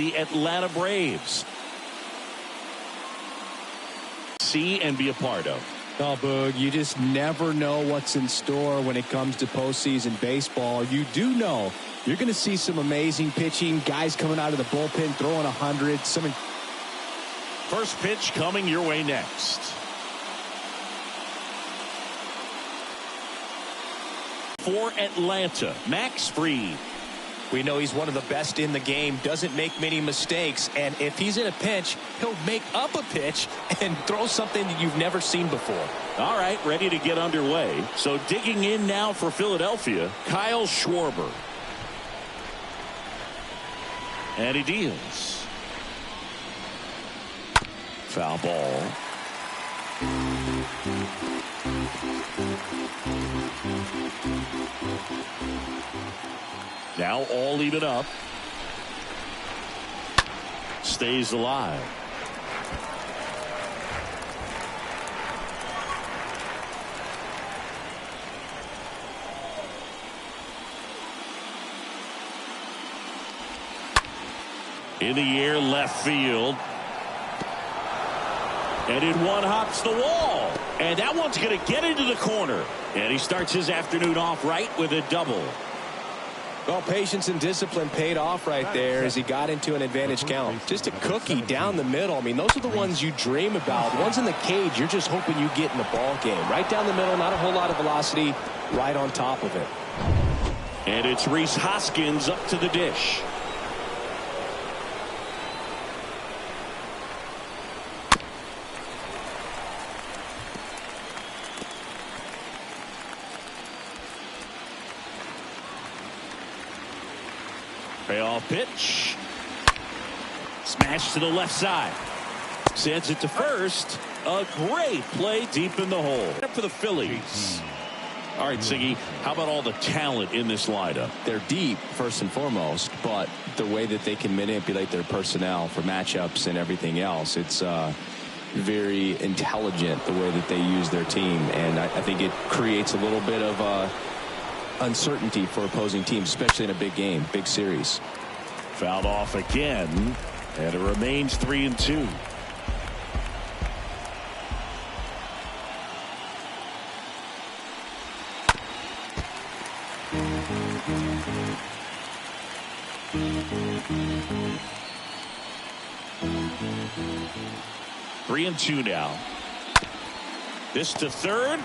the Atlanta Braves. See and be a part of. Oh, Boog, you just never know what's in store when it comes to postseason baseball. You do know you're going to see some amazing pitching, guys coming out of the bullpen throwing 100. First pitch coming your way next. For Atlanta, Max Fried. We know he's one of the best in the game, doesn't make many mistakes, and if he's in a pinch, he'll make up a pitch and throw something that you've never seen before. All right, ready to get underway. So digging in now for Philadelphia, Kyle Schwarber. And he deals. Foul ball. Now all even up. Stays alive. In the air, left field. And in one hops the wall. And that one's going to get into the corner. And he starts his afternoon off right with a double. Well, patience and discipline paid off right there as he got into an advantage count. Just a cookie down the middle. I mean, those are the ones you dream about. The ones in the cage, you're just hoping you get in the ball game. Right down the middle, not a whole lot of velocity, right on top of it. And it's Rhys Hoskins up to the dish. Payoff pitch. Smash to the left side. Sends it to first. A great play deep in the hole. For the Phillies. All right, Siggy, how about all the talent in this lineup? They're deep, first and foremost, but the way that they can manipulate their personnel for matchups and everything else, it's very intelligent the way that they use their team. And I think it creates a little bit of uncertainty for opposing teams, especially in a big game, big series. Fouled off again, and it remains 3-2. Three and two now. This to third.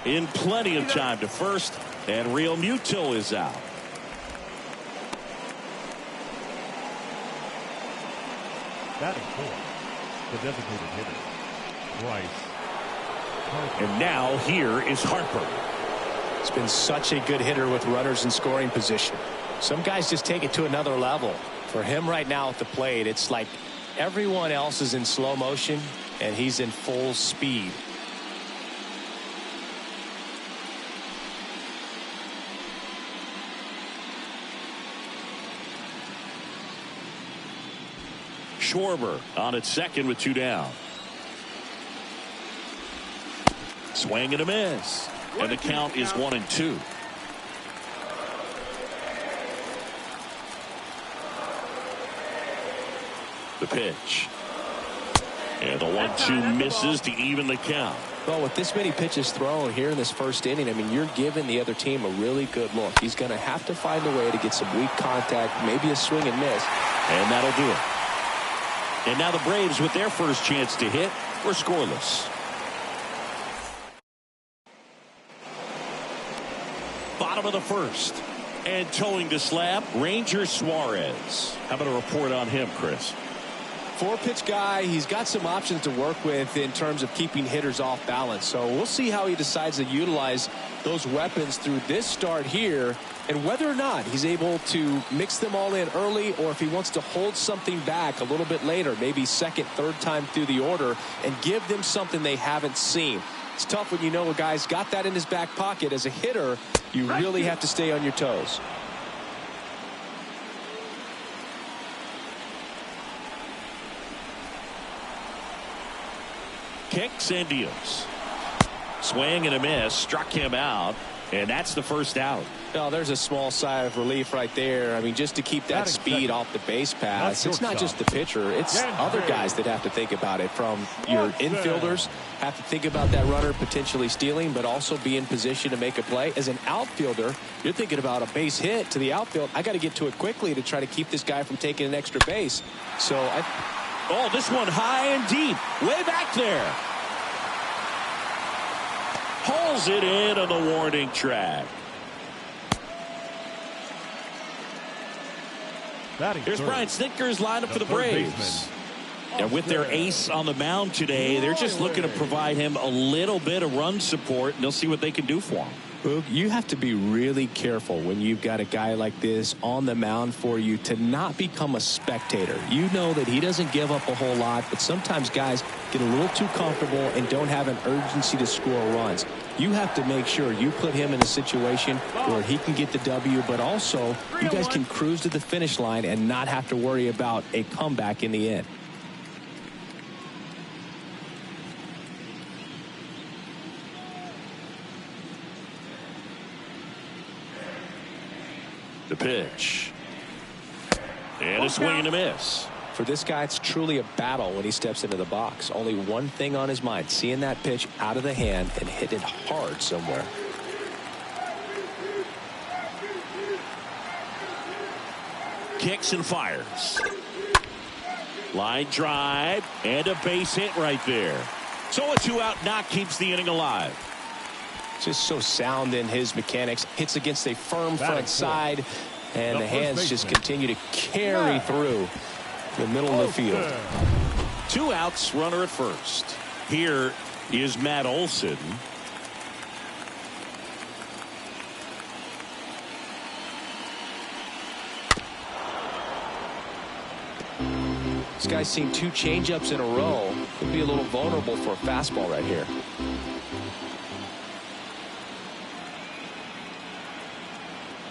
In plenty of time to first, and Real Muto is out. Batting fourth, the designated hitter, Bryce. And now here is Harper. It's been such a good hitter with runners in scoring position. Some guys just take it to another level. For him right now at the plate, it's like everyone else is in slow motion, and he's in full speed. Schwarber on at second with two down. Swing and a miss. And the count is 1-2. The pitch. And the 1-2 misses to even the count. Well, with this many pitches thrown here in this first inning, I mean, you're giving the other team a really good look. He's going to have to find a way to get some weak contact, maybe a swing and miss. And that'll do it. And now the Braves, with their first chance to hit, were scoreless. Bottom of the first. And towing the slab, Ranger Suarez. How about a report on him, Chris? Four-pitch guy. He's got some options to work with in terms of keeping hitters off balance. So we'll see how he decides to utilize those weapons through this start here, and whether or not he's able to mix them all in early, or if he wants to hold something back a little bit later, maybe second, third time through the order, and give them something they haven't seen. It's tough when you know a guy's got that in his back pocket. As a hitter, you really have to stay on your toes. Kicks and deals. Swing and a miss. Struck him out. And that's the first out. Well, there's a small sigh of relief right there. I mean, just to keep that speed off the base pass. It's not just the pitcher. It's other guys that have to think about it. From your infielders have to think about that runner potentially stealing, but also be in position to make a play. As an outfielder, you're thinking about a base hit to the outfield. I got to get to it quickly to try to keep this guy from taking an extra base. So, oh, this one high and deep, way back there. Hauls it in on the warning track. Here's Brian Snitker's lineup for the Braves. And with their ace on the mound today, they're just looking to provide him a little bit of run support, and they'll see what they can do for him. Boog, you have to be really careful when you've got a guy like this on the mound for you to not become a spectator. You know that he doesn't give up a whole lot, but sometimes guys get a little too comfortable and don't have an urgency to score runs. You have to make sure you put him in a situation where he can get the W, but also you guys can cruise to the finish line and not have to worry about a comeback in the end. The pitch. And a swing and a miss. For this guy, it's truly a battle when he steps into the box. Only one thing on his mind, seeing that pitch out of the hand and hit it hard somewhere. Kicks and fires. Line drive and a base hit right there. So a 2-out knock keeps the inning alive. Just so sound in his mechanics. Hits against a firm front side, and the hands just continue to carry through the middle of the field. 2 outs, runner at first. Here is Matt Olson. This guy's seen 2 changeups in a row. Could be a little vulnerable for a fastball right here.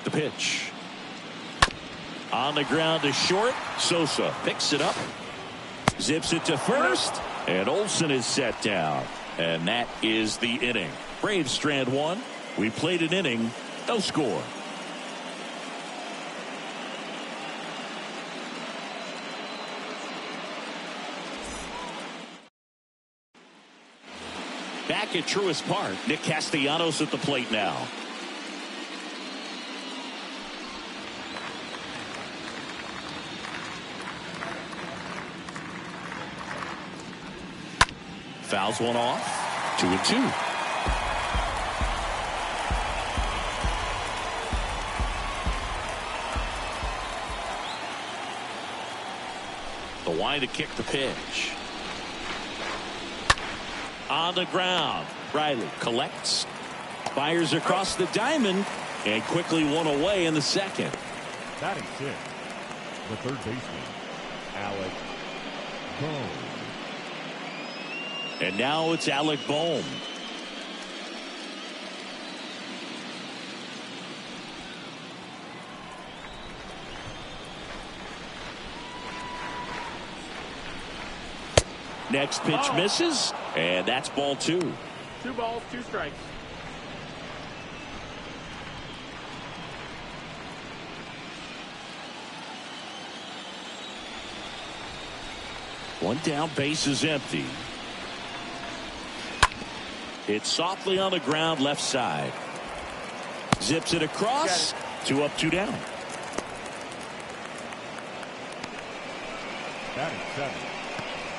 The pitch. On the ground to short. Sosa picks it up. Zips it to first. And Olson is set down. And that is the inning. Braves strand 1. We played an inning. No score. Back at Truist Park, Nick Castellanos at the plate now. Fouls one off. 2-2. The wind to kick the pitch. On the ground. Riley collects. Fires across the diamond. And quickly one away in the second. Batting 6. The third baseman, Alec Bohm. And now it's Alec Bohm. Next pitch misses, and that's ball 2. 2 balls, 2 strikes. One down, base is empty. It's softly on the ground, left side. Zips it across. 2 up, 2 down. Batting 7.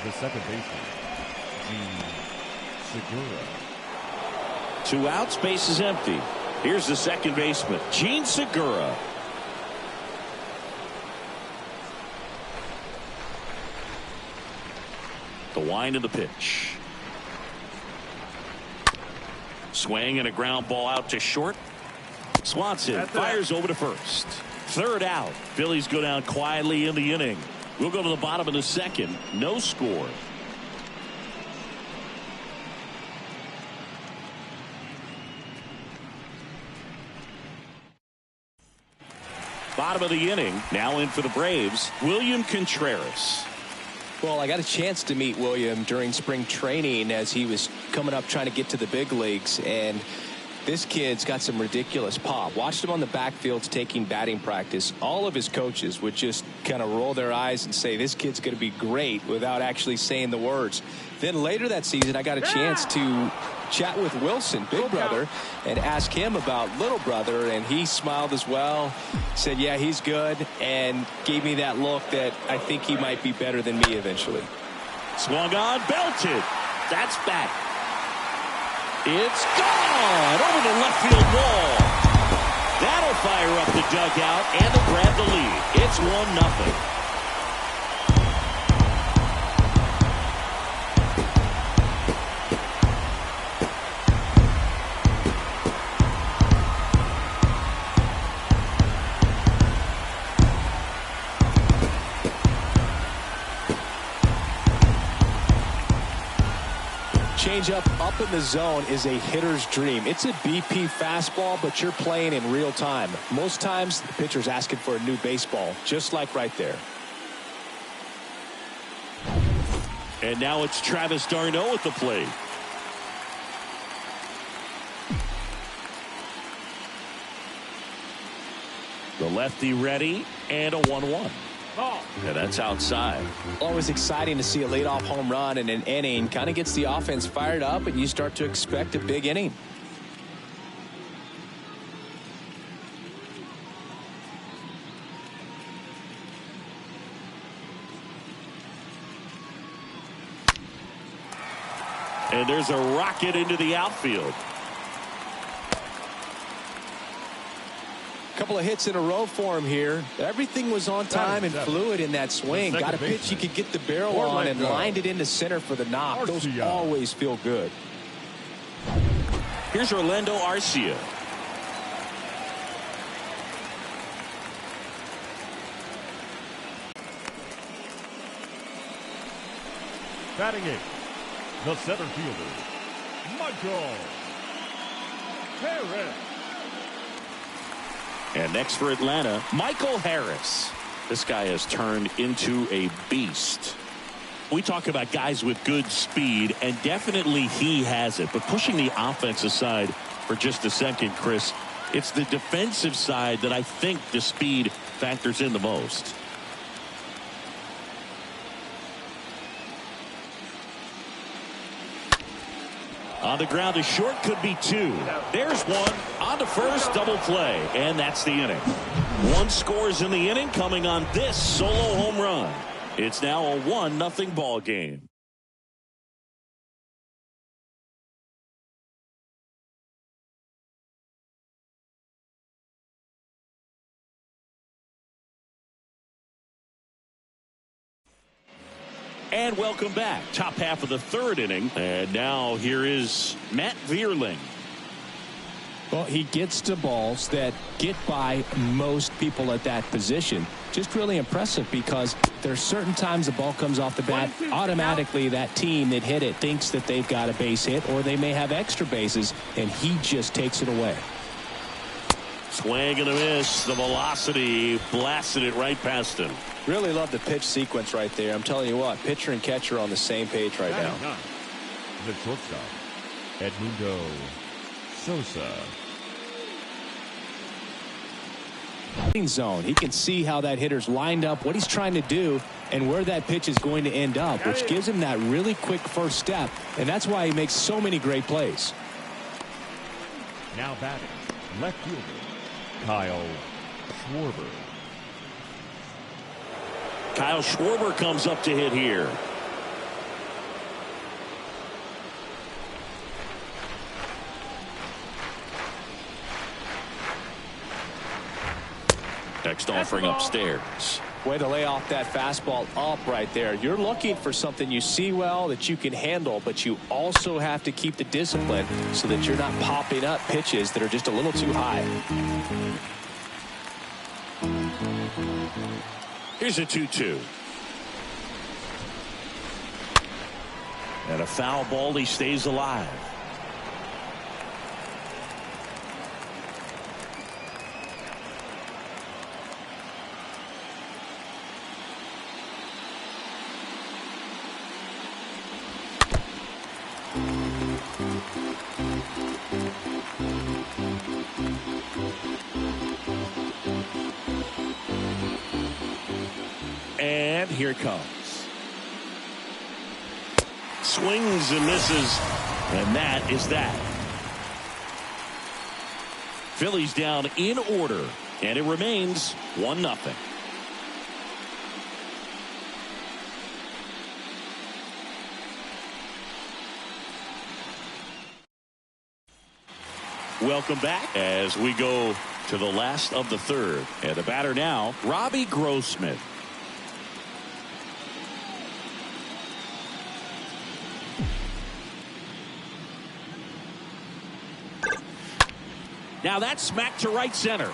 The second baseman, Gene Segura. 2 outs, base is empty. Here's the second baseman, Gene Segura. The wind of the pitch. Swing and a ground ball out to short. Swanson fires over to first. 3rd out. Phillies go down quietly in the inning. We'll go to the bottom of the second. No score. Bottom of the inning. Now in for the Braves, William Contreras. Well, I got a chance to meet William during spring training as he was coming up trying to get to the big leagues, and This kid's got some ridiculous pop. Watched him on the backfields taking batting practice. All of his coaches would just kind of roll their eyes and say, this kid's going to be great, without actually saying the words. Then later that season, I got a chance to chat with Wilson, big brother, and ask him about little brother, and he smiled as well, said, yeah, he's good, and gave me that look that I think he might be better than me eventually. Swung on, belted. That's back. It's gone over the left field wall. That'll fire up the dugout and they'll grab the lead. It's 1-0. Changeup up in the zone is a hitter's dream. It's a BP fastball, but you're playing in real time. Most times the pitcher's asking for a new baseball, just like right there. And now it's Travis d'Arnaud at the plate. The lefty ready, and a 1-1. Yeah, that's outside. Always exciting to see a leadoff home run in an inning. Kind of gets the offense fired up, and you start to expect a big inning. And there's a rocket into the outfield. Couple of hits in a row for him here. Everything was on time and fluid in that swing. Got a pitch you could get the barrel on and lined it into center for the knock. Those always feel good. Here's Orlando Arcia. Batting eighth, the center fielder, Michael Harris. And next for Atlanta, Michael Harris. This guy has turned into a beast. We talk about guys with good speed, and definitely he has it. But pushing the offense aside for just a second, Chris, it's the defensive side that I think the speed factors in the most. On the ground, a short, could be two. There's one. On to first, double play. And that's the inning. One scores in the inning, coming on this solo home run. It's now a 1-0 ball game. And welcome back. Top half of the third inning. And now here is Matt Vierling. Well, he gets to balls that get by most people at that position. Just really impressive, because there's certain times the ball comes off the bat, automatically that team that hit it thinks that they've got a base hit, or they may have extra bases, and he just takes it away. Swing and a miss. The velocity blasted it right past him. Really love the pitch sequence right there. I'm telling you what, pitcher and catcher are on the same page right now. The shortstop, Edmundo Sosa. Zone. He can see how that hitter's lined up, what he's trying to do, and where that pitch is going to end up, which gives him that really quick first step, and that's why he makes so many great plays. Now batting, left fielder, Kyle Schwarber. Kyle Schwarber comes up to hit here. Next offering upstairs. Way to lay off that fastball up right there. You're looking for something you see well that you can handle, but you also have to keep the discipline so that you're not popping up pitches that are just a little too high. Here's a 2-2. And a foul ball. He stays alive. And here it comes. Swings and misses. And that is that. Phillies down in order. And it remains 1-0. Welcome back as we go to the last of the third. And the batter now, Robbie Grossman. Now that's smacked to right center.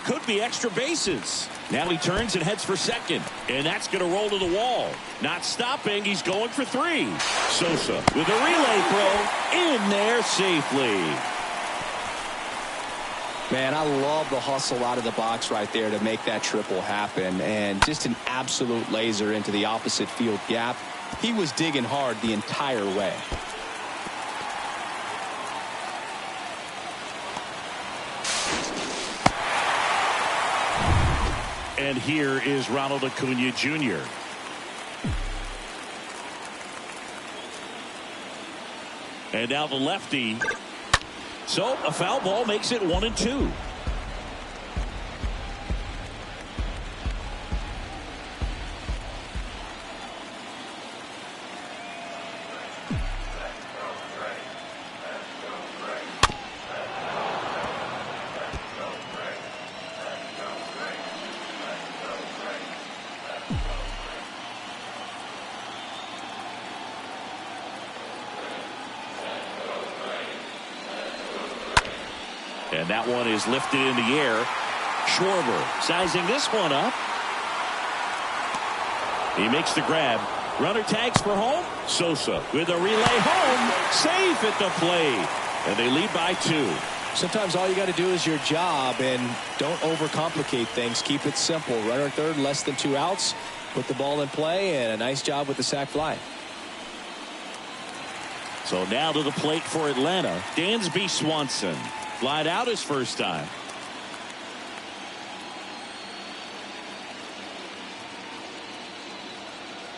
Could be extra bases. Now he turns and heads for second. And that's going to roll to the wall. Not stopping. He's going for 3. Sosa with a relay throw in there safely. Man, I love the hustle out of the box right there to make that triple happen. And just an absolute laser into the opposite field gap. He was digging hard the entire way. And here is Ronald Acuna Jr. And now the lefty. So a foul ball makes it 1-2. And that one is lifted in the air. Schwarber sizing this one up. He makes the grab. Runner tags for home. Sosa with a relay home. Safe at the plate. And they lead by 2. Sometimes all you got to do is your job and don't overcomplicate things. Keep it simple. Runner at third, less than 2 outs. Put the ball in play, and a nice job with the sac fly. So now to the plate for Atlanta. Dansby Swanson. Flied out his first time.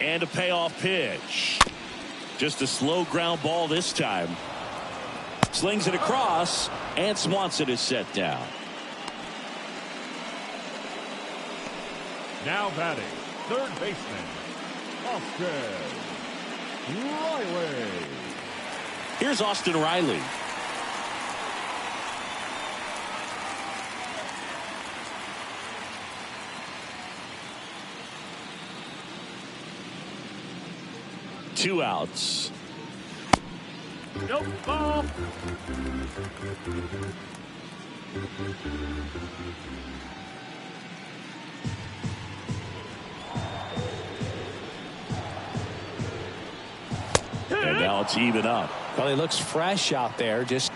And a payoff pitch. Just a slow ground ball this time. Slings it across, and Swanson is set down. Now batting, third baseman, Austin Riley. Here's Austin Riley. Two outs. Nope, ball. And now it's even up. Well, he looks fresh out there. Just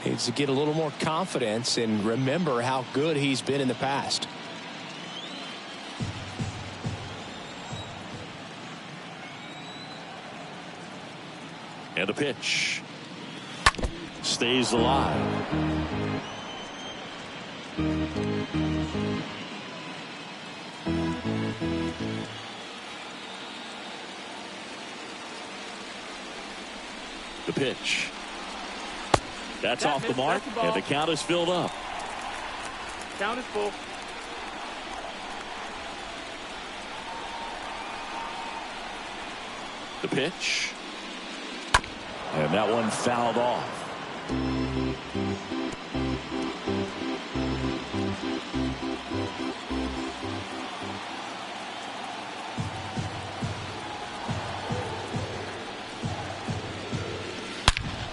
needs to get a little more confidence and remember how good he's been in the past. And a pitch. Stays alive. The pitch. That's off the mark, and the count is filled up. Count is full. The pitch. And that one fouled off.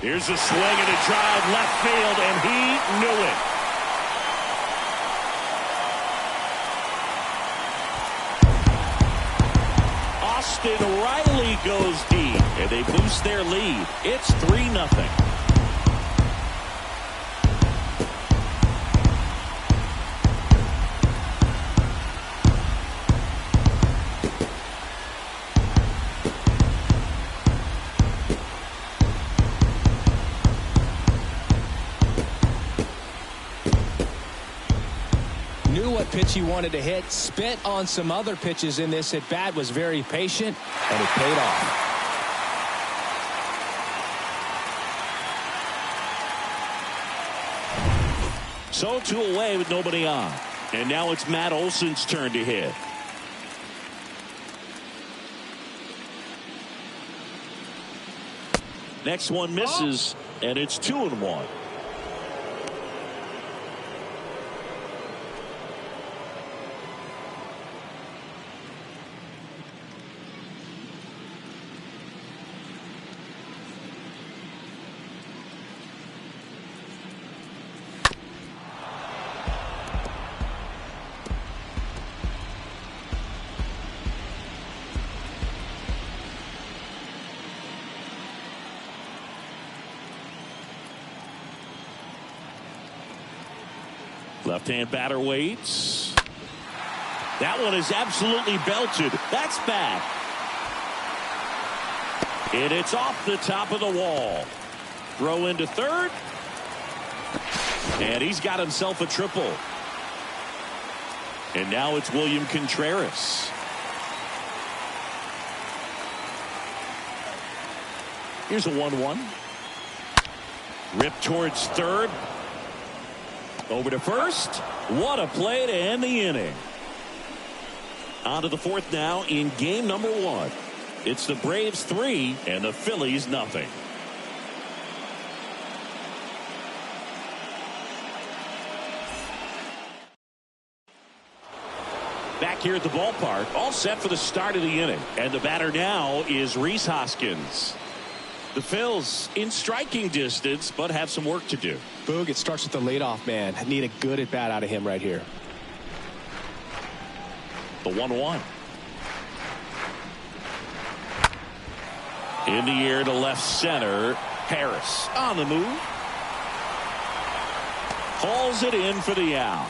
Here's a swing and a drive left field, and he knew it. Austin Riley goes deep, and they boost their lead. It's 3-0. Knew what pitch he wanted to hit. Spit on some other pitches in this at bat. Was very patient, and it paid off. So 2 away with nobody on. And now it's Matt Olson's turn to hit. Next one misses, and it's 2-1. Left-hand batter waits. That one is absolutely belted. That's bad. And it's off the top of the wall. Throw into third. And he's got himself a triple. And now it's William Contreras. Here's a 1-1. Rip towards third. Over to first. What a play to end the inning. On to the fourth now in game number 1. It's the Braves 3 and the Phillies nothing. Back here at the ballpark, all set for the start of the inning. And the batter now is Rhys Hoskins. The Phils in striking distance, but have some work to do. Boog, it starts with the leadoff man. I need a good at bat out of him right here. The 1-1. In the air to left center. Harris on the move. Hauls it in for the out.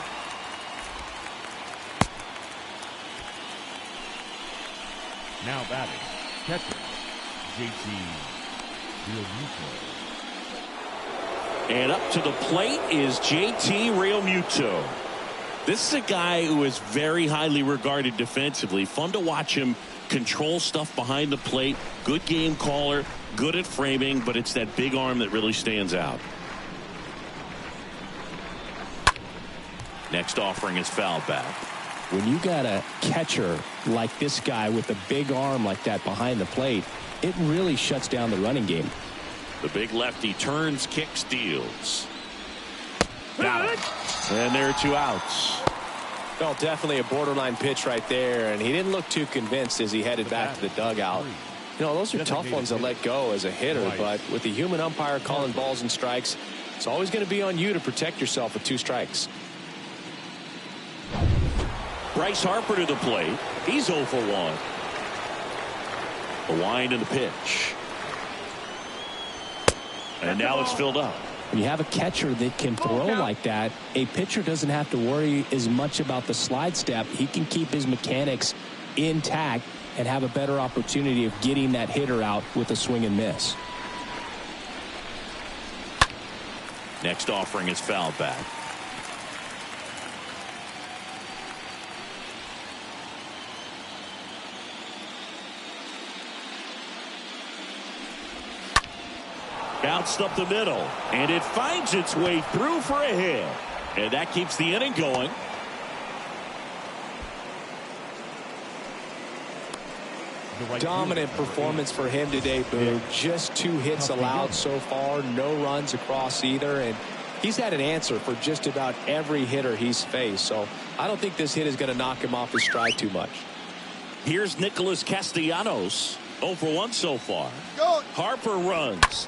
Now batting, catcher, JT Realmuto. And up to the plate is JT Realmuto. This is a guy who is very highly regarded defensively. Fun to watch him control stuff behind the plate. Good game caller, good at framing, but it's that big arm that really stands out. Next offering is fouled back. When you got a catcher like this guy with a big arm like that behind the plate, it really shuts down the running game. The big lefty turns, kicks, deals. Got it. And there are 2 outs. Well, definitely a borderline pitch right there, and he didn't look too convinced as he headed back to the dugout. You know, those are tough ones to let go as a hitter, but with the human umpire calling balls and strikes, it's always going to be on you to protect yourself with 2 strikes. Bryce Harper to the plate. He's 0 for 1. The wind and the pitch. And now it's filled up. When you have a catcher that can throw like that, a pitcher doesn't have to worry as much about the slide step. He can keep his mechanics intact and have a better opportunity of getting that hitter out with a swing and miss. Next offering is fouled back. Bounced up the middle, and it finds its way through for a hit. And that keeps the inning going. Dominant performance for him today, Boog. Just 2 hits allowed so far, no runs across either, and he's had an answer for just about every hitter he's faced. So I don't think this hit is going to knock him off his stride too much. Here's Nicholas Castellanos, 0 for 1 so far. Harper runs.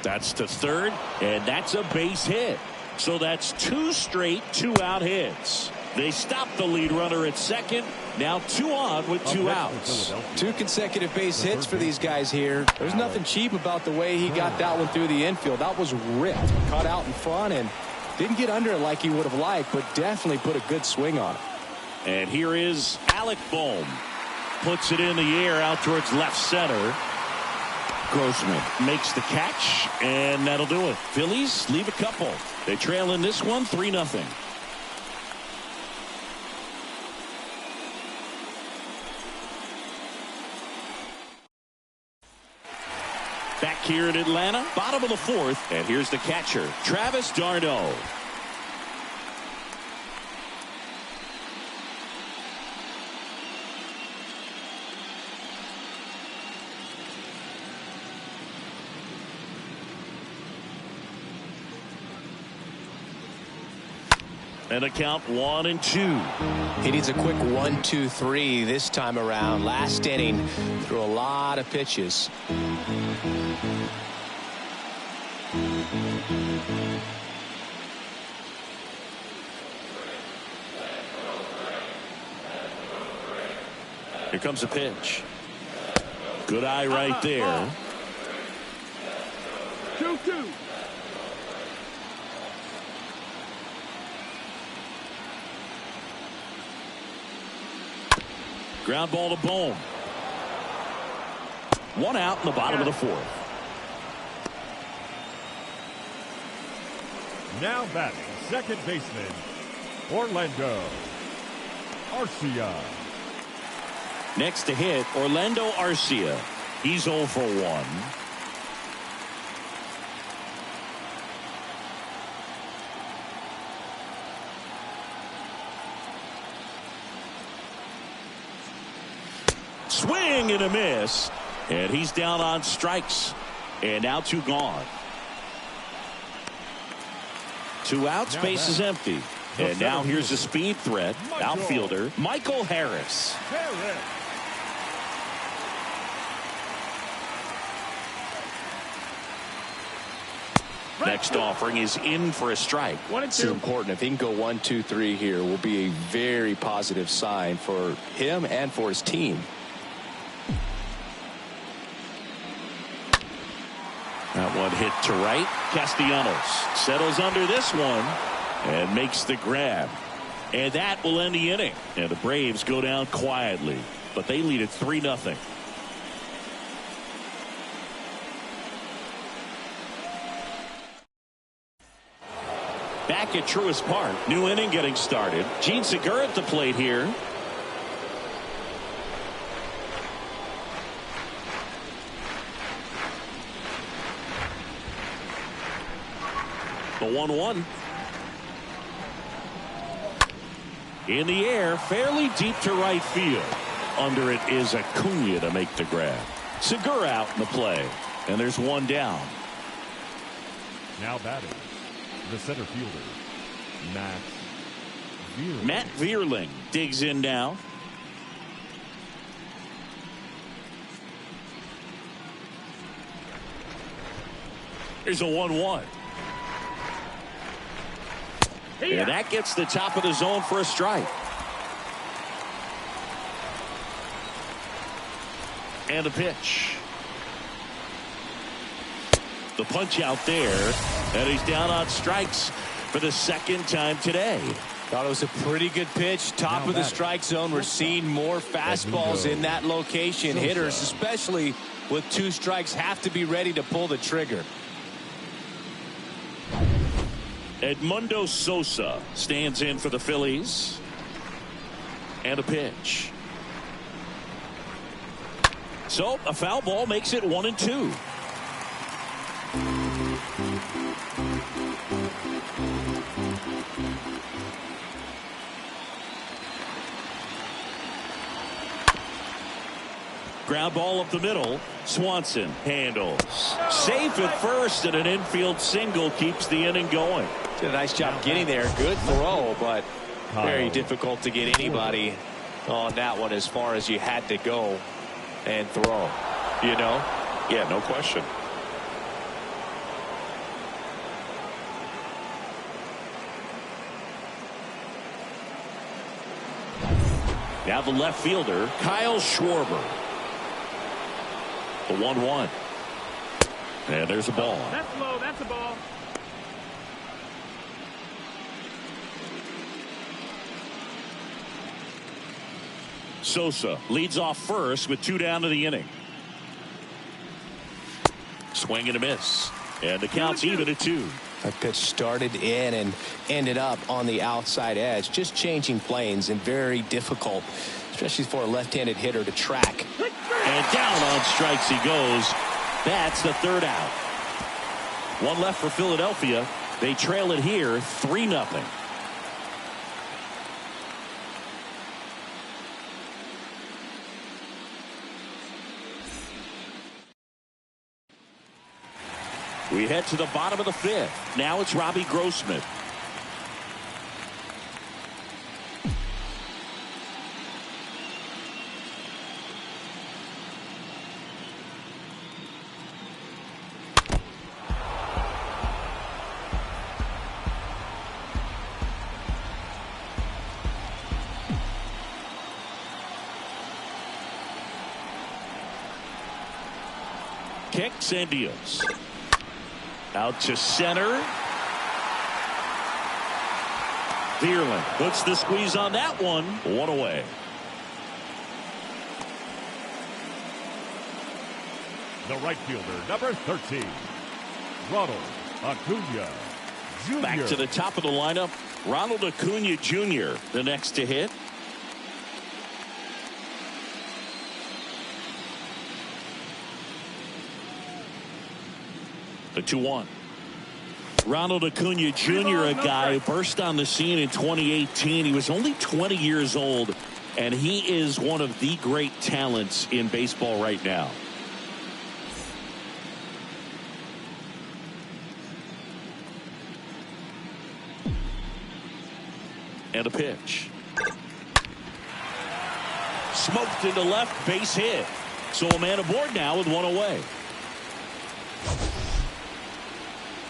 That's to third, and that's a base hit. So that's 2 straight 2-out hits. They stop the lead runner at second. Now 2 on with 2 outs. 2 consecutive base hits for these guys here. There's nothing cheap about the way he got that one through the infield. That was ripped, cut out in front, and didn't get under it like he would have liked, but definitely put a good swing on it. And here is Alec Bohm. Puts it in the air out towards left center. Grossman makes the catch, and that'll do it. Phillies leave a couple. They trail in this one 3-0. here in Atlanta. Bottom of the fourth. And here's the catcher, Travis d'Arnaud. And a count 1-2. He needs a quick 1-2-3 this time around. Last inning, threw a lot of pitches. Here comes a pitch. Good eye right there. 2-2. Ground ball to Bohm. One out in the bottom of the fourth. Now batting, second baseman, Orlando Arcia. Next to hit, Orlando Arcia. He's 0 for 1. Swing and a miss. And he's down on strikes. And now 2 gone. 2 outs, base is empty. And now here's a speed threat. Outfielder Michael Harris. Next offering is in for a strike. It's important. If he can go 1-2-3 here, will be a very positive sign for him and for his team. That one hit to right. Castellanos settles under this one and makes the grab. And that will end the inning. And the Braves go down quietly, but they lead it 3-0. Back at Truist Park, new inning getting started. Gene Segura at the plate here. The 1-1. In the air, fairly deep to right field. Under it is Acuna to make the grab. Segura out in the play. And there's one down. Now batting, the center fielder, Matt Vierling digs in now. Here's a 1-1. And that gets the top of the zone for a strike. And a pitch. The punch out there. And he's down on strikes for the second time today. Thought it was a pretty good pitch. Top of the strike zone. We're seeing more fastballs in that location. Hitters, especially with 2 strikes, have to be ready to pull the trigger. Edmundo Sosa stands in for the Phillies. And a pitch. So a foul ball makes it 1-2. Ground ball up the middle. Swanson handles. Safe at first, and an infield single keeps the inning going. Did a nice job getting there. Good throw, but very difficult to get anybody on that one as far as you had to go and throw. You know? Yeah, no question. Now the left fielder, Kyle Schwarber. The 1-1. And there's a ball. That's low. That's a ball. Sosa leads off first with 2 down to the inning. Swing and a miss. And the count's even at 2. That pitch started in and ended up on the outside edge. Just changing planes and very difficult, especially for a left-handed hitter to track. And down on strikes he goes. That's the third out. One left for Philadelphia. They trail it here 3-0. We head to the bottom of the 5th. Now it's Robbie Grossman. Kicks and deals. Out to center. Dearland puts the squeeze on that one. One away. The right fielder, number 13, Ronald Acuna Jr. Back to the top of the lineup. Ronald Acuna Jr. the next to hit. The 2-1. Ronald Acuna Jr., a guy who burst on the scene in 2018. He was only 20 years old, and he is one of the great talents in baseball right now. And a pitch. Smoked into left, base hit. So a man aboard now with one away.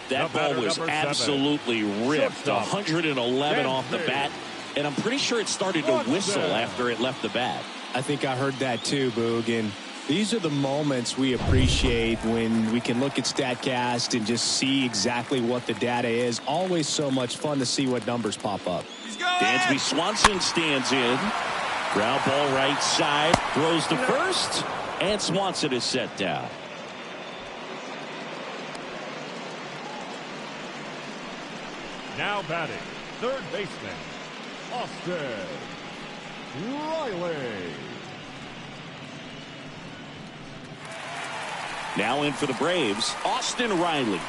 That ball was absolutely ripped. 111 off the bat. And I'm pretty sure it started to whistle after it left the bat. I think I heard that too, Boog. And these are the moments we appreciate when we can look at StatCast and just see exactly what the data is. Always so much fun to see what numbers pop up. Dansby Swanson stands in. Ground ball right side. Throws to first. And Swanson is set down. Now batting, third baseman, Austin Riley. Now in for the Braves, Austin Riley.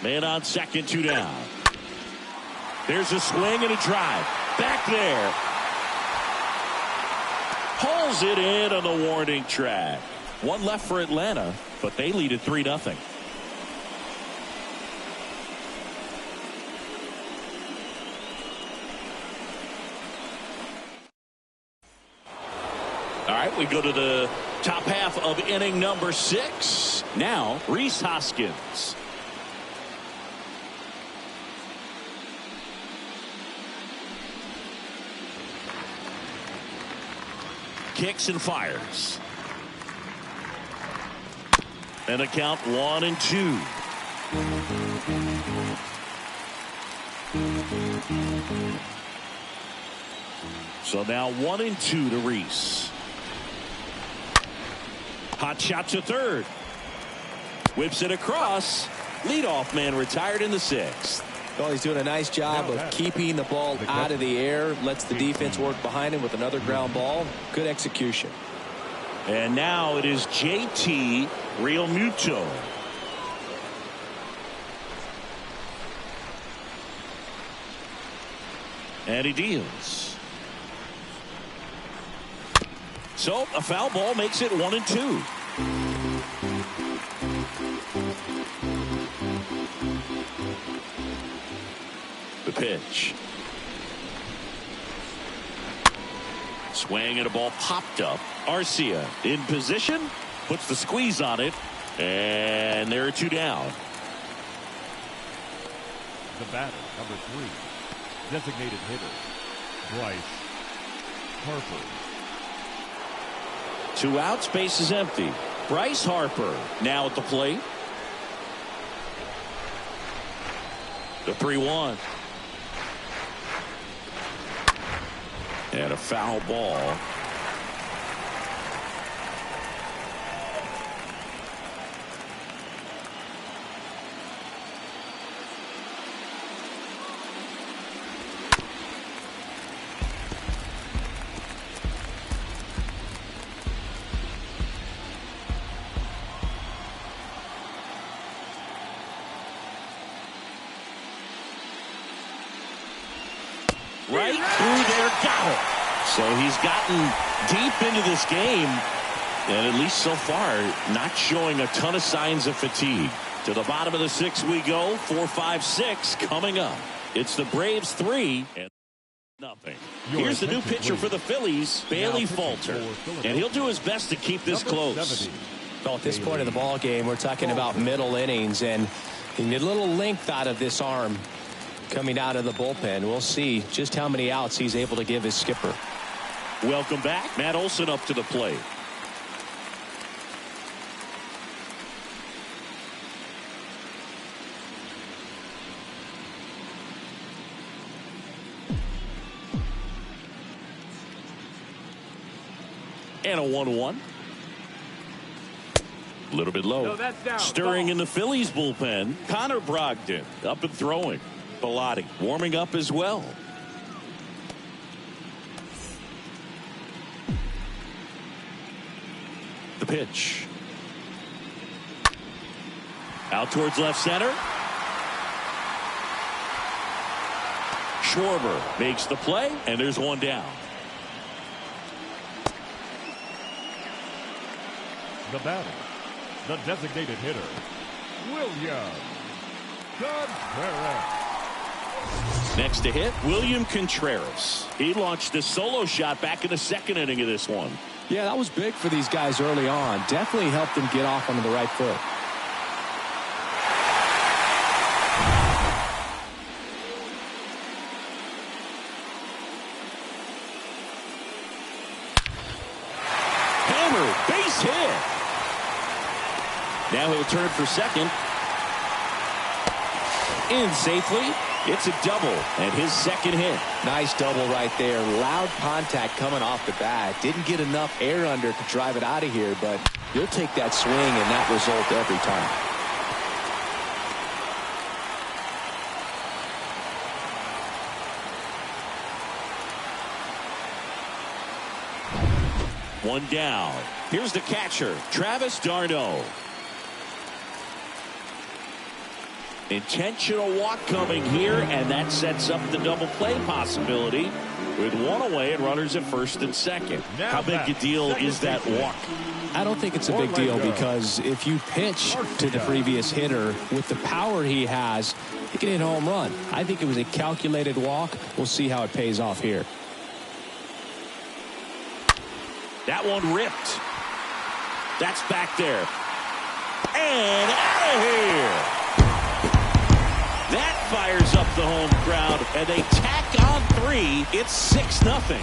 Man on second, 2 down. There's a swing and a drive. Back there. Pulls it in on the warning track. One left for Atlanta, but they lead at 3-0. All right, we go to the top half of inning number 6. Now, Rhys Hoskins. Kicks and fires. And a count 1-2. So now 1-2 to Rhys. Hot shot to third. Whips it across. Leadoff man retired in the 6th. Well, he's doing a nice job of keeping the ball out of the air. Lets the defense work behind him with another ground ball. Good execution. And now it is JT Realmuto. And he deals. So a foul ball makes it 1-2. The pitch. Swing and a ball popped up. Arcia in position. Puts the squeeze on it. And there are 2 down. The batter, number 3, designated hitter, Bryce Harper. 2 outs, base is empty. Bryce Harper now at the plate. The 3-1. And a foul ball. right through there, got it. So he's gotten deep into this game, and at least so far, not showing a ton of signs of fatigue. To the bottom of the 6th we go. 4, 5, 6 coming up. It's the Braves 3 and nothing. Here's the new pitcher for the Phillies, Bailey Falter, and he'll do his best to keep this close. Well, at this point of the ball game, we're talking about middle innings, and you need a little length out of this arm coming out of the bullpen. We'll see just how many outs he's able to give his skipper. Welcome back. Matt Olson up to the plate. And a 1-1. A little bit low. No, that's down. Stirring Ball. in the Phillies bullpen. Connor Brogdon up and throwing. Bilotti warming up as well. The pitch. Out towards left center. Schwarber makes the play, and there's one down. The batter, the designated hitter, William Contreras. Next to hit, William Contreras. He launched a solo shot back in the 2nd inning of this one. Yeah, that was big for these guys early on. Definitely helped them get off onto the right foot. Hammer, base hit. Now he'll turn for second. In safely. It's a double and his 2nd hit. Nice double right there. Loud contact coming off the bat. Didn't get enough air under to drive it out of here, but you'll take that swing and that result every time. One down. Here's the catcher, Travis d'Arnaud. Intentional walk coming here, and that sets up the double play possibility with one away and runners at 1st and 2nd. How big a deal is that walk? I don't think it's a big deal because if you pitch to the previous hitter with the power he has, he can hit a home run. I think it was a calculated walk. We'll see how it pays off here. That one ripped. That's back there. And out of here. That fires up the home crowd, and they tack on 3. It's 6-0.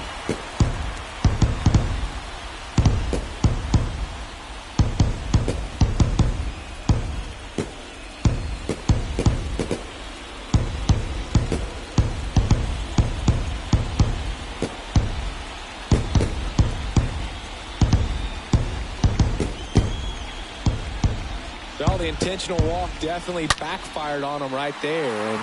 Well, the intentional walk definitely backfired on them right there, and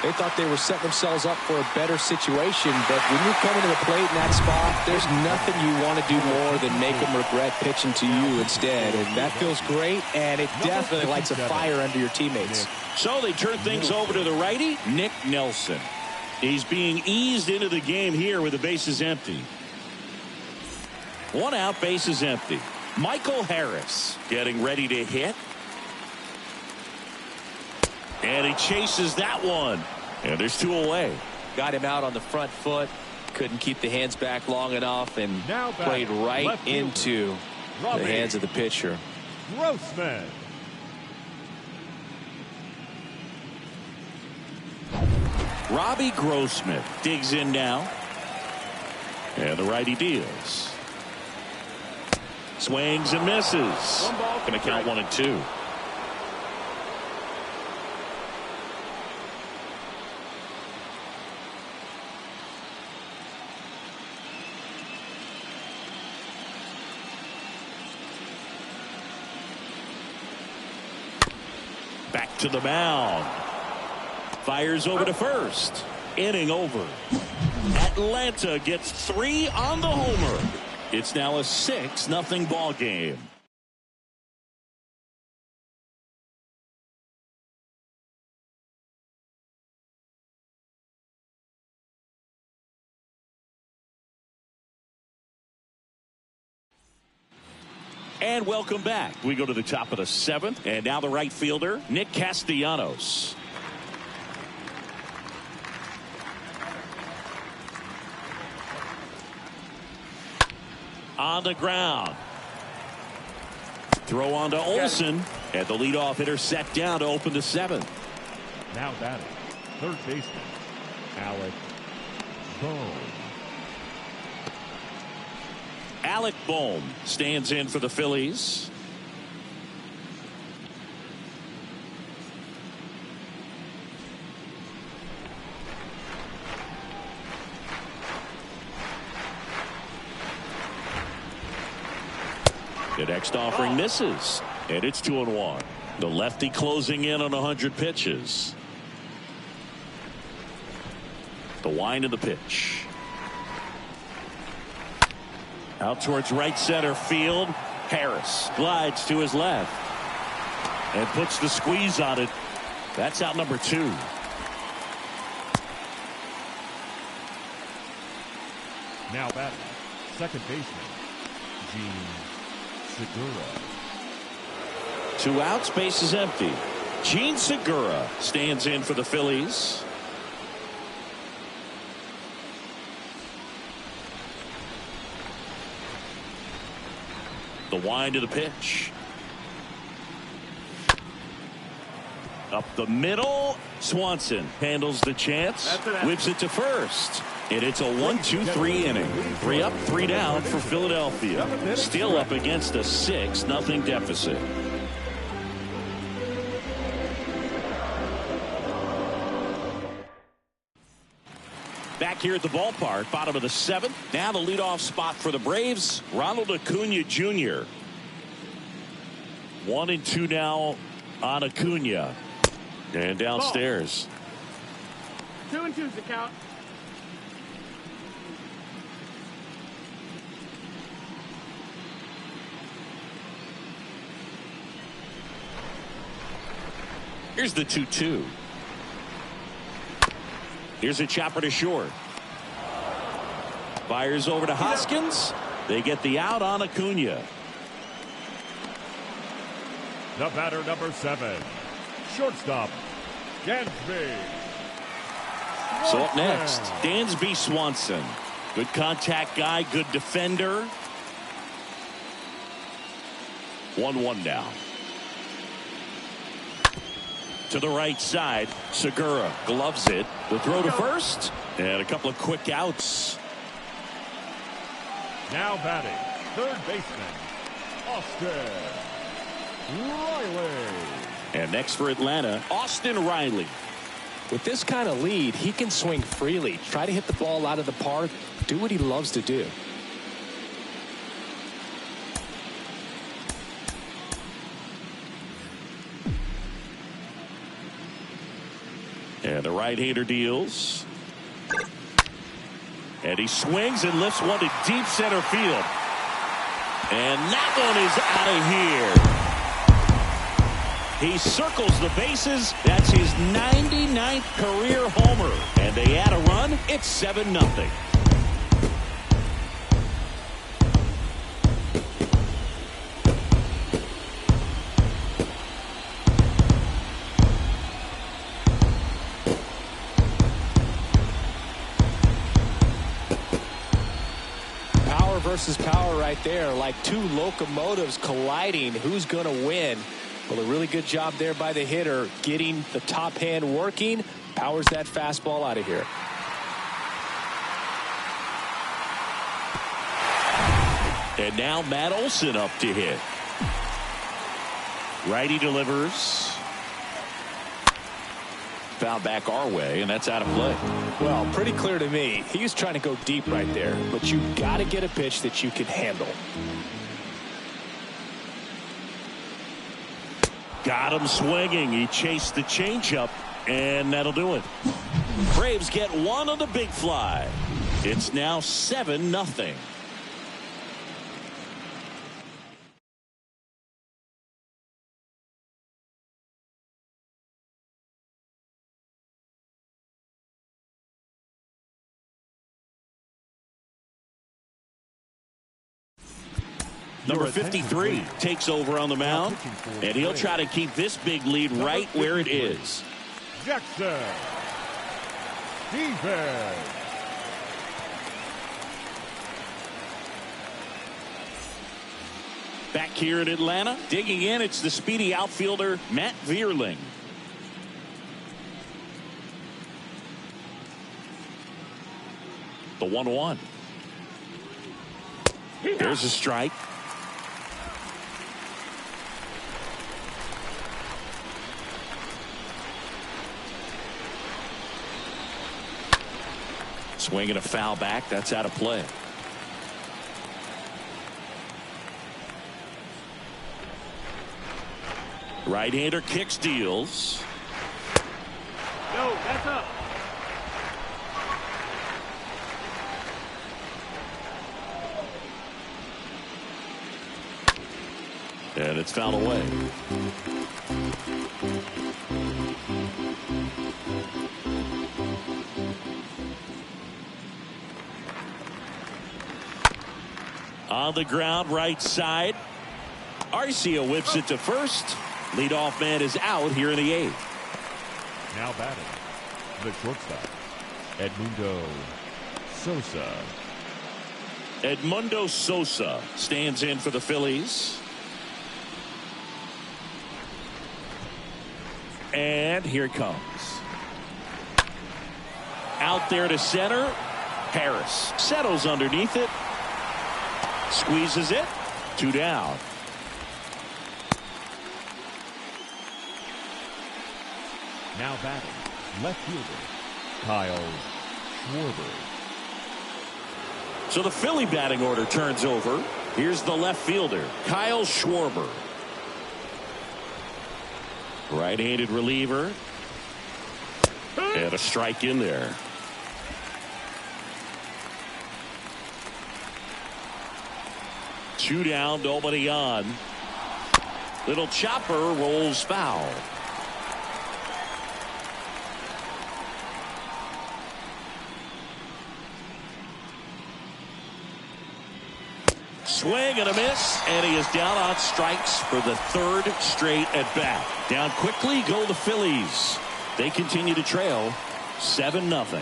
they thought they were setting themselves up for a better situation. But when you're coming to the plate in that spot, there's nothing you want to do more than make them regret pitching to you instead, and that feels great, and it definitely lights a fire under your teammates. So they turn things over to the righty, Nick Nelson. He's being eased into the game here with the bases empty. 1 out, bases empty. Michael Harris getting ready to hit. And he chases that one. And there's 2 away. Got him out on the front foot. Couldn't keep the hands back long enough and played right into the hands of the pitcher. Grossman. Robbie Grossman digs in now. And the righty deals. Swings and misses. Going to count 1 and 2. Back to the mound. Fires over to first. Inning over. Atlanta gets 3 on the homer. It's now a 6-0 ball game. And welcome back. We go to the top of the 7th, and now the right fielder, Nick Castellanos. On the ground. Throw on to Olsen, and the leadoff hitter set down to open the 7th. Now batting, third baseman, Alec Bohm. Alec Bohm stands in for the Phillies. The next offering misses, and it's 2-1. The lefty closing in on 100 pitches. The wind of the pitch. Out towards right center field. Harris glides to his left and puts the squeeze on it. That's out number 2. Now batting, second baseman, Gene Segura. 2 outs, base is empty. Gene Segura stands in for the Phillies. The wind of the pitch. Up the middle. Swanson handles the chance. Whips it to first. And it's a 1-2-3 inning. 3 up, 3 down for Philadelphia. Still up against a 6-0 deficit. Back here at the ballpark, bottom of the 7th. Now the leadoff spot for the Braves, Ronald Acuna Jr. 1-2 now on Acuna. And downstairs. 2-2's the count. Here's the 2-2. Here's a chopper to short. Fires over to Hoskins. They get the out on Acuna. The batter, number 7, shortstop, Dansby. So up next, Dansby Swanson. Good contact guy, good defender. 1-1 now. To the right side, Segura gloves it. The throw to first, and a couple of quick outs. Now batting, third baseman, Austin Riley. And next for Atlanta, Austin Riley. With this kind of lead, he can swing freely, try to hit the ball out of the park, do what he loves to do. And the right-hander deals. And he swings and lifts one to deep center field. And that one is out of here. He circles the bases. That's his 99th career homer. And they add a run. It's 7-0. Versus power right there, like 2 locomotives colliding. Who's going to win? Well, a really good job there by the hitter, getting the top hand working. Powers that fastball out of here. And now Matt Olson up to hit. Righty delivers. Foul back our way, and that's out of play. Well, pretty clear to me. He was trying to go deep right there, but you got to get a pitch that you can handle. Got him swinging. He chased the changeup, and that'll do it. Braves get one on the big fly. It's now 7-0. Number 53 takes over on the mound, and he'll try to keep this big lead right where it is. Jackson Stevens. Back here in Atlanta, digging in, it's the speedy outfielder Matt Vierling. The 1-1. There's a strike. Swinging a foul back. That's out of play. Right-hander kicks, deals. No, that's up. And it's fouled away. On the ground, right side. Arcia whips it to first. Leadoff man is out here in the 8th. Now batting, the shortstop, Edmundo Sosa. Edmundo Sosa stands in for the Phillies. And here it comes. Out there to center. Harris settles underneath it. Squeezes it. 2 down. Now batting, left fielder, Kyle Schwarber. So the Philly batting order turns over. Here's the left fielder, Kyle Schwarber. Right-handed reliever. And a strike in there. Two down, nobody on. Little chopper rolls foul. Swing and a miss, and he is down on strikes for the 3rd straight at bat. Down quickly go the Phillies. They continue to trail 7-0.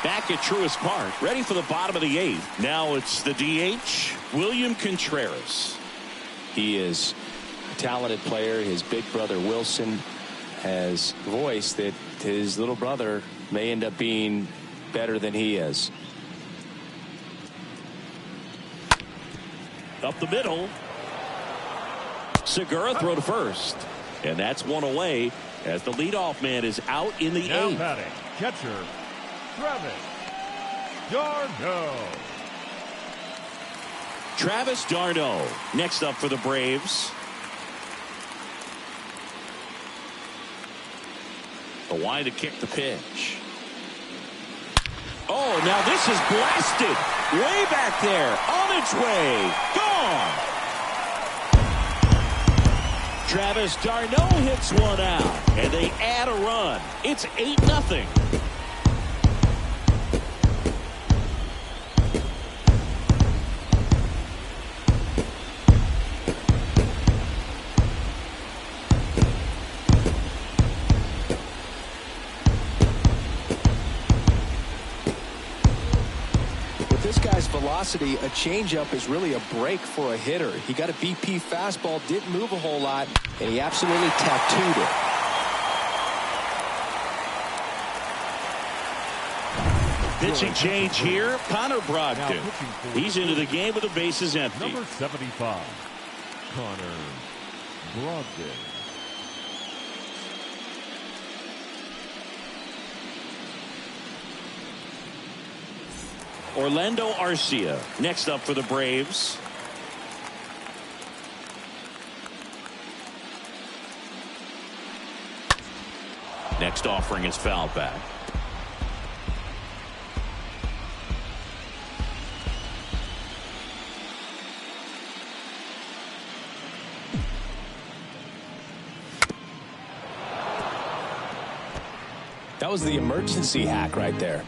Back at Truist Park, ready for the bottom of the 8th. Now it's the DH, William Contreras. He is a talented player. His big brother Wilson has voiced that his little brother may end up being better than he is. Up the middle. Segura throw to first. And that's one away as the leadoff man is out in the 8th. Now batting, catcher, Travis d'Arnaud. Travis d'Arnaud next up for the Braves. The wind to kick the pitch. Oh, now this is blasted. Way back there. On its way. Gone. Travis d'Arnaud hits one out. And they add a run. It's 8-0. Velocity, a changeup is really a break for a hitter. He got a BP fastball, didn't move a whole lot, and he absolutely tattooed it. Pitching change here, Connor Brogdon. He's into the game with the bases empty. Number 75, Connor Brogdon. Orlando Arcia next up for the Braves. Next offering is foul back. That was the emergency hack right there.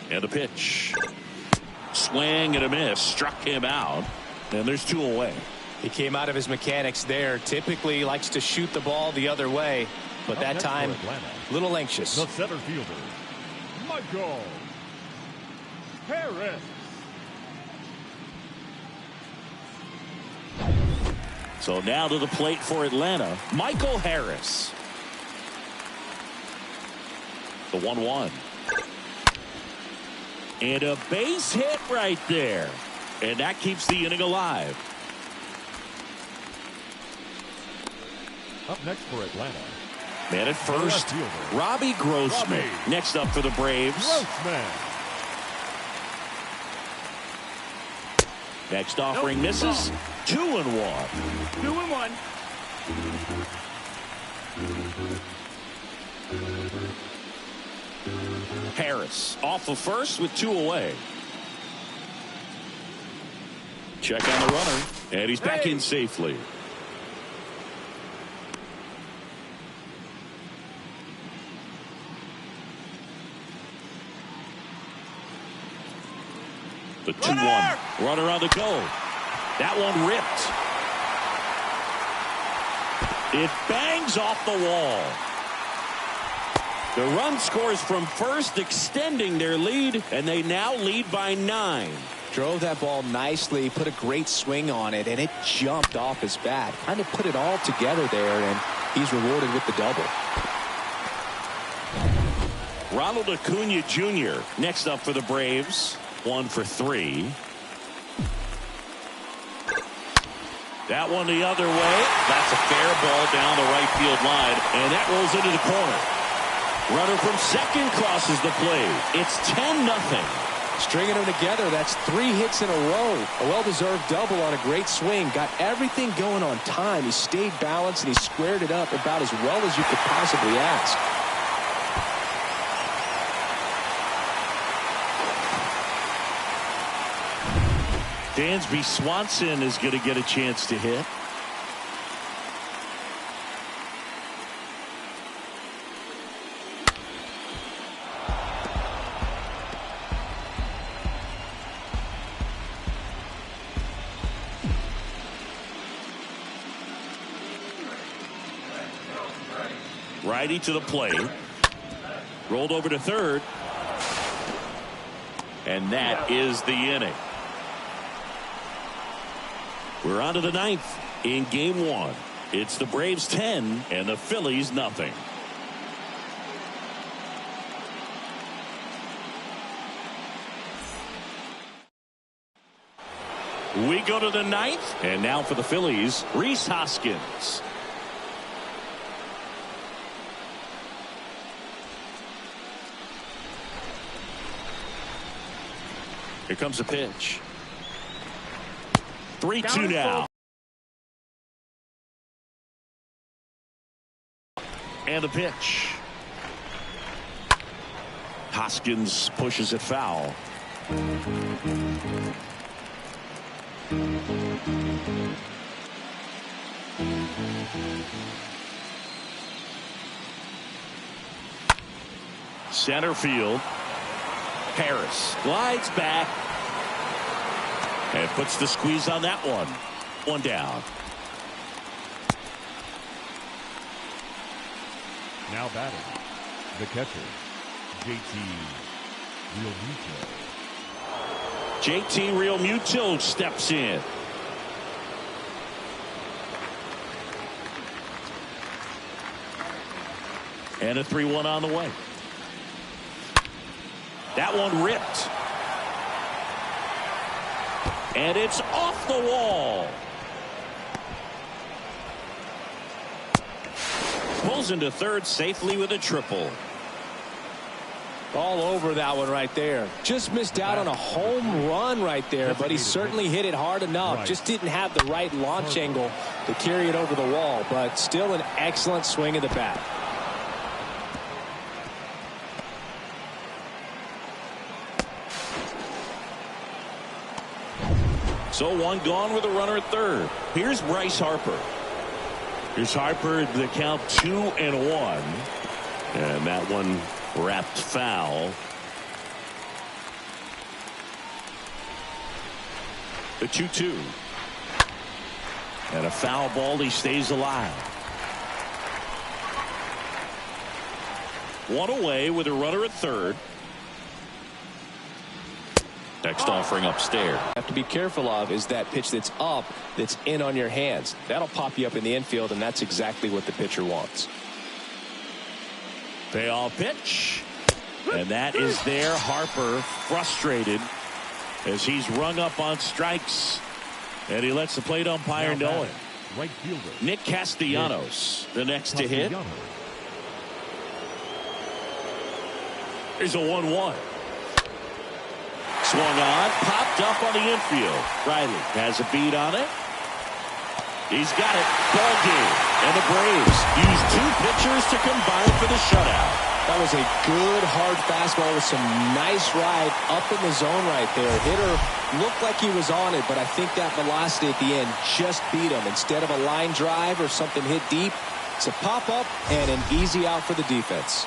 And a pitch. Swing and a miss. Struck him out. And there's 2 away. He came out of his mechanics there. Typically likes to shoot the ball the other way, but that time a little anxious. The center fielder, Michael Harris. So now to the plate for Atlanta, Michael Harris. The 1-1. And a base hit right there. And that keeps the inning alive. Up next for Atlanta, Man at first, Robbie Grossman. Next up for the Braves. Grossman. Next offering misses. 2-1. 2-1. Harris off of first with 2 away. Check on the runner, and he's back in safely. The 2-1. Runner on the go. That one ripped. It bangs off the wall. The run scores from first, extending their lead, and they now lead by 9. Drove that ball nicely, put a great swing on it, and it jumped off his bat. Kind of put it all together there, and he's rewarded with the double. Ronald Acuna Jr. next up for the Braves. 1 for 3. That one the other way. That's a fair ball down the right field line, and that rolls into the corner. Runner from second crosses the plate. It's 10-0. Stringing them together, that's 3 hits in a row. A well-deserved double on a great swing. Got everything going on time. He stayed balanced, and he squared it up about as well as you could possibly ask. Dansby Swanson is going to get a chance to hit. Righty to the plate. Rolled over to third. And that is the inning. We're on to the 9th in game 1. It's the Braves 10 and the Phillies nothing. We go to the 9th, and now for the Phillies, Rhys Hoskins. Here comes a pitch. 3-2 now. And a pitch. Hoskins pushes it foul. Center field. Harris glides back and puts the squeeze on that one. 1 down. Now batting, the catcher, JT Realmuto. JT Realmuto steps in. And a 3-1 on the way. That one ripped. And it's off the wall. Pulls into third safely with a triple. All over that one right there. Just missed out on a home run right there, but he certainly hit it hard enough. Just didn't have the right launch angle to carry it over the wall, but still an excellent swing of the bat. So one gone with a runner at third. Here's Bryce Harper. Here's Harper, the count 2-1. And that one wrapped foul. The 2-2. And a foul ball. He stays alive. One away with a runner at third. Next offering upstairs. Have to be careful of is that pitch that's up, that's in on your hands. That'll pop you up in the infield, and that's exactly what the pitcher wants. Payoff pitch. And that is there. Harper frustrated as he's rung up on strikes. And he lets the plate umpire know it. Right fielder Nick Castellanos, the next to hit. Here's a 1-1. Swung on, popped up on the infield. Riley has a beat on it. He's got it. Ball game. And the Braves use two pitchers to combine for the shutout. That was a good hard fastball with some nice ride up in the zone right there. Hitter looked like he was on it, but I think that velocity at the end just beat him. Instead of a line drive or something hit deep, it's a pop up and an easy out for the defense.